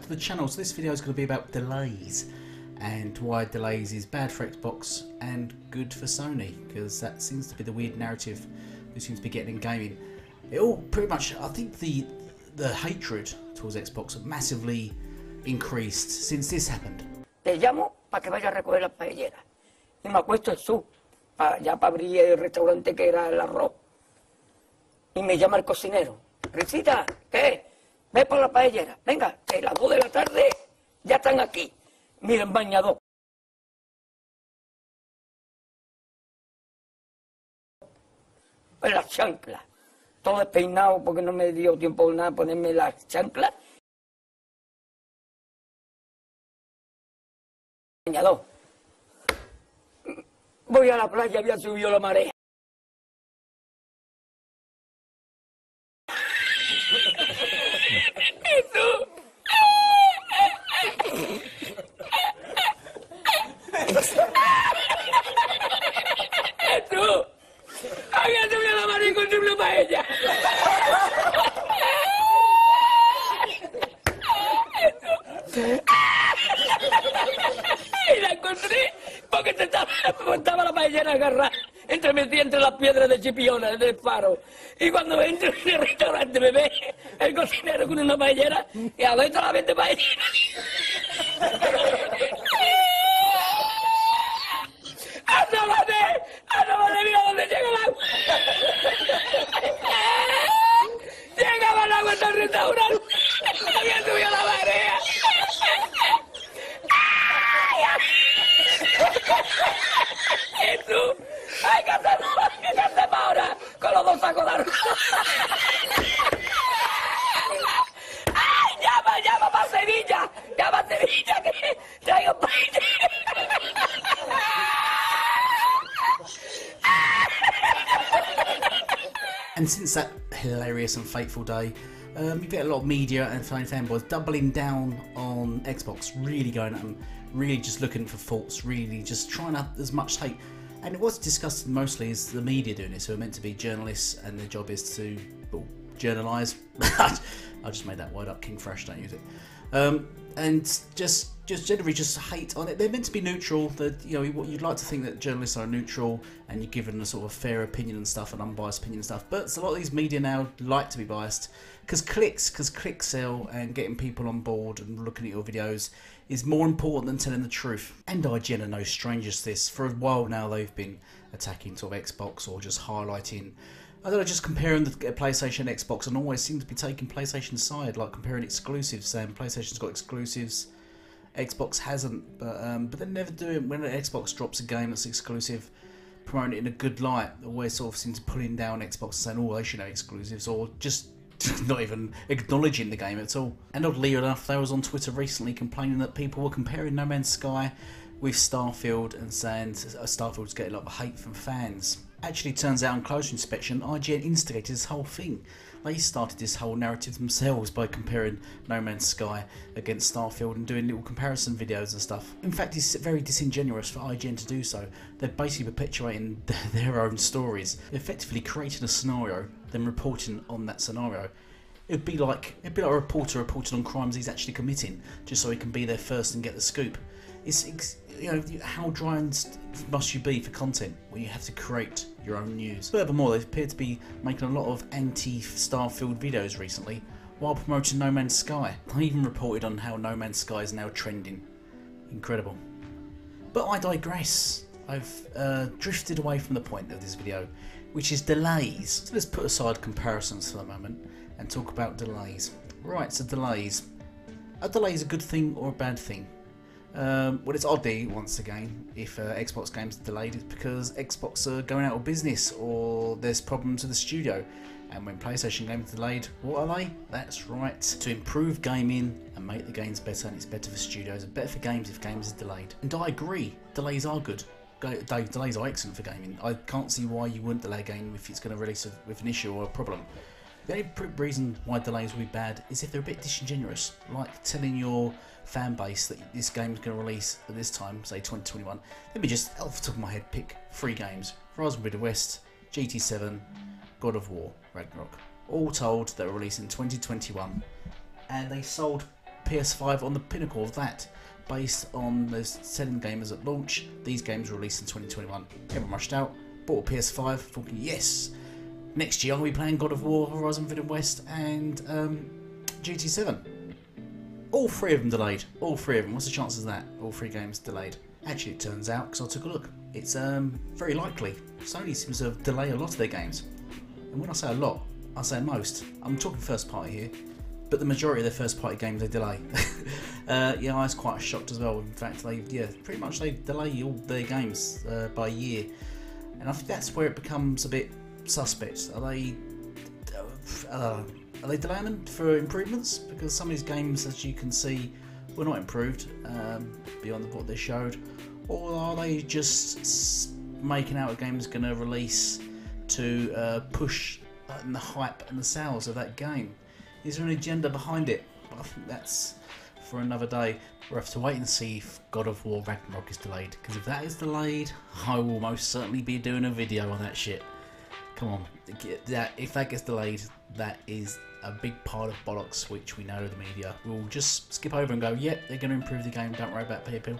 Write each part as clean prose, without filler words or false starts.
to the channel. So this video is going to be about delays and why delays is bad for Xbox and good for Sony, because that seems to be the weird narrative we seems to be getting in gaming. It all pretty much, I think the hatred towards Xbox massively increased since this happened. Te llamo para que vaya a recoger las paelleras y me acuesto en su ya para abrir el restaurante que era el arroz y me llama el cocinero. Risita, ¿qué? Ve por la paellera, venga, que a las 2 de la tarde ya están aquí. Miren, bañador. Pues las chanclas, todo despeinado porque no me dio tiempo nada ponerme las chanclas. Bañador. Voy a la playa, había subido la marea. Había subido la marea con su paella. Y la encontré porque estaba la paellera agarrada metida entre las piedras de Chipiona, del faro. Y cuando entro en el restaurante me ve el cocinero con una paellera y a ver la vende paellera. ¡Asómate, mira dónde llega el agua! Llegaba el agua hasta el restaurante. Había subido la marea. Jesús, hay que hacer ahora con los 2 sacos de arroz. ¡Ay, llama para Sevilla! ¡Llama a Sevilla que traigo paella! And since that hilarious and fateful day, you've got a lot of media and fanboys doubling down on Xbox, really going at them, really just looking for faults, really just trying out as much hate. And what's discussed mostly is the media doing this, who are meant to be journalists, and their job is to, well, journalise. I just made that word up, King Fresh, don't use it. And just generally just hate on it. They're meant to be neutral. That, you know, you'd like to think that journalists are neutral and you're given a sort of fair opinion and stuff, an unbiased opinion and stuff. But a lot of these media now like to be biased because clicks sell, and getting people on board and looking at your videos is more important than telling the truth. And IGN are no strangers to this. For a while now, they've been attacking sort of Xbox or just highlighting, I don't know, just comparing the PlayStation and Xbox, and always seem to be taking PlayStation's side, like comparing exclusives, saying PlayStation's got exclusives, Xbox hasn't, but they never do it when Xbox drops a game that's exclusive, promoting it in a good light. They always sort of seem to pulling down Xbox and saying, oh, they should have exclusives, or just not even acknowledging the game at all. And oddly enough, they was on Twitter recently complaining that people were comparing No Man's Sky with Starfield and saying Starfield's getting a lot of hate from fans. Actually, turns out on closer inspection, IGN instigated this whole thing. They started this whole narrative themselves by comparing No Man's Sky against Starfield and doing little comparison videos and stuff. In fact, it's very disingenuous for IGN to do so. They're basically perpetuating their own stories, effectively creating a scenario, then reporting on that scenario. It'd be like a reporter reporting on crimes he's actually committing, just so he can be there first and get the scoop. It's, you know, how dry must you be for content when you have to create your own news? Furthermore, they appear to be making a lot of anti-Starfield videos recently while promoting No Man's Sky. I even reported on how No Man's Sky is now trending. Incredible. But I digress. I've drifted away from the point of this video, which is delays. So let's put aside comparisons for the moment and talk about delays. Right, so delays. Are delays a good thing or a bad thing? Well, it's oddly, once again, if Xbox games are delayed, it's because Xbox are going out of business or there's problems with the studio. And when PlayStation games are delayed, what are they? That's right, to improve gaming and make the games better, and it's better for studios and better for games if games are delayed. And I agree, delays are good. Delays are excellent for gaming. I can't see why you wouldn't delay a game if it's going to release with an issue or a problem. The only reason why delays will be bad is if they're a bit disingenuous, like telling your fan base that this game is going to release at this time, say 2021. Let me just, off the top of my head, pick 3 games: Horizon Forbidden West, GT7, God of War, Ragnarok. All told they were released in 2021, and they sold PS5 on the pinnacle of that. Based on those selling gamers at launch, these games were released in 2021. Everyone rushed out, bought a PS5, thinking, yes, next year I'll be playing God of War, Horizon Forbidden West, and GT7. All three of them delayed. All three of them. What's the chances of that? All three games delayed. Actually, it turns out, because I took a look, it's very likely. Sony seems to delay a lot of their games. And when I say a lot, I say most. I'm talking first party here, but the majority of their first party games they delay. Yeah, I was quite shocked as well. In fact, pretty much they delay all their games by a year. And I think that's where it becomes a bit suspect. Are they delaying them for improvements? Because some of these games, as you can see, were not improved beyond what they showed. Or are they just making out a game is going to release to push the hype and the sales of that game? Is there an agenda behind it? I think that's for another day. We'll have to wait and see if God of War Ragnarok is delayed. Because if that is delayed, I will most certainly be doing a video on that shit. Come on, if that gets delayed, that is a big part of bollocks, which we know the media will just skip over and go, yep, they're going to improve the game, don't worry about people.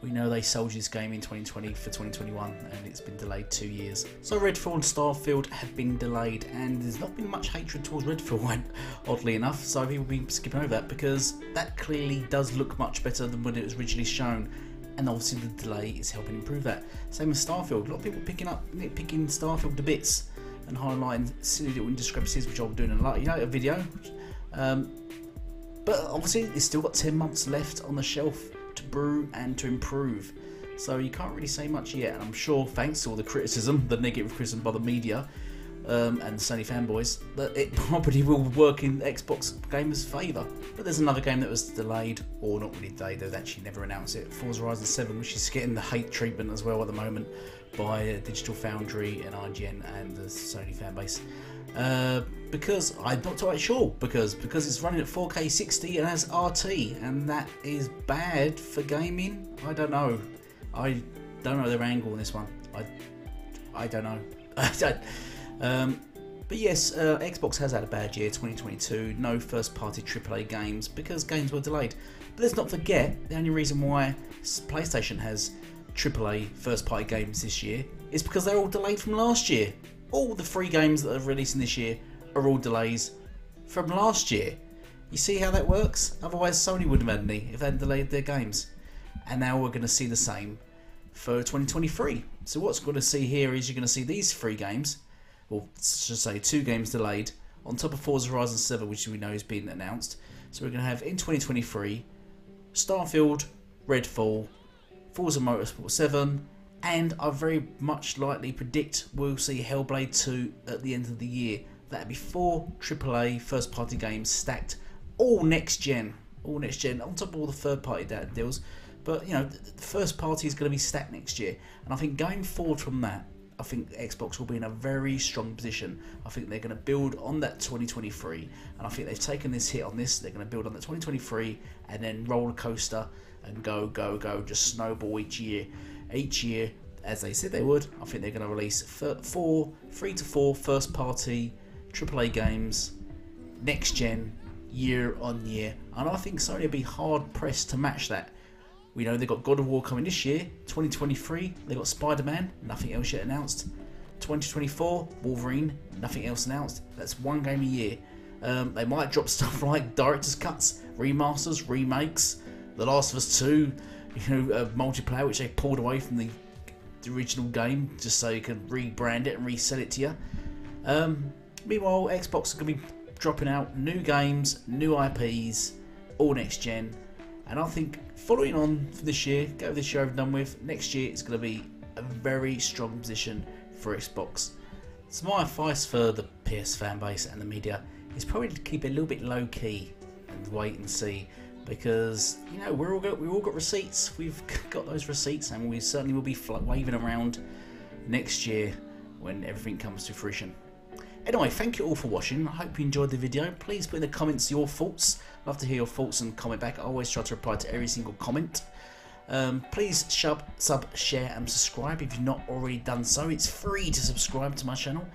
We know they sold this game in 2020 for 2021 and it's been delayed 2 years. So Redfall and Starfield have been delayed, and there's not been much hatred towards Redfall, oddly enough, so people will be skipping over that because that clearly does look much better than when it was originally shown, and obviously the delay is helping improve that. Same with Starfield. A lot of people nitpicking Starfield to bits and highlighting silly little indiscrepancies, which I'll be doing in a video. But obviously it's still got 10 months left on the shelf to brew and to improve, so you can't really say much yet. And I'm sure, thanks to all the criticism, the negative criticism by the media and Sony fanboys, that it probably will work in Xbox gamers' favour. But there's another game that was delayed, or not really delayed, they've actually never announced it, Forza Horizon 7, which is getting the hate treatment as well at the moment by Digital Foundry and IGN and the Sony fanbase. Because I'm not quite sure, because it's running at 4K 60 and has RT, and that is bad for gaming. I don't know their angle on this one. I don't know. But yes, Xbox has had a bad year, 2022. No first-party AAA games because games were delayed. But let's not forget, the only reason why PlayStation has AAA first-party games this year is because they're all delayed from last year. All the free games that are releasing this year are all delays from last year. You see how that works? Otherwise Sony wouldn't have had any if they hadn't delayed their games. And now we're going to see the same for 2023. So what's going to see here is you're going to see these 3 games, or should say 2 games delayed, on top of Forza Horizon 7, which we know has been announced. So we're going to have in 2023 Starfield, Redfall, Forza Motorsport 7, and I very much likely predict we'll see Hellblade 2 at the end of the year. That'll be 4 AAA first party games stacked, all next gen, on top of all the third party deals. But you know, the first party is going to be stacked next year, and I think going forward from that, I think Xbox will be in a very strong position. I think they're going to build on that 2023, and I think they've taken this hit on this. They're going to build on that 2023 and then roller coaster and go, just snowball each year, as they said they would. I think they're going to release 3 to 4 first party AAA games next gen, year on year, and I think Sony will be hard pressed to match that. We know they've got God of War coming this year. 2023, they've got Spider-Man, nothing else yet announced. 2024, Wolverine, nothing else announced. That's 1 game a year. They might drop stuff like director's cuts, remasters, remakes, The Last of Us 2, multiplayer, which they pulled away from the original game just so you can rebrand it and resell it to you. Meanwhile, Xbox is going to be dropping out new games, new IPs, all next gen. And I think following on from this year, get this year over and done with, next year it's going to be a very strong position for Xbox. So my advice for the PS fan base and the media is probably to keep it a little bit low key and wait and see, because you know we've all got receipts. We've got those receipts, and we certainly will be waving around next year when everything comes to fruition. Anyway, thank you all for watching. I hope you enjoyed the video. Please put in the comments your thoughts. Love to hear your thoughts and comment back. I always try to reply to every single comment. Please sub, share and subscribe if you've not already done so. It's free to subscribe to my channel.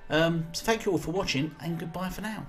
So thank you all for watching, and goodbye for now.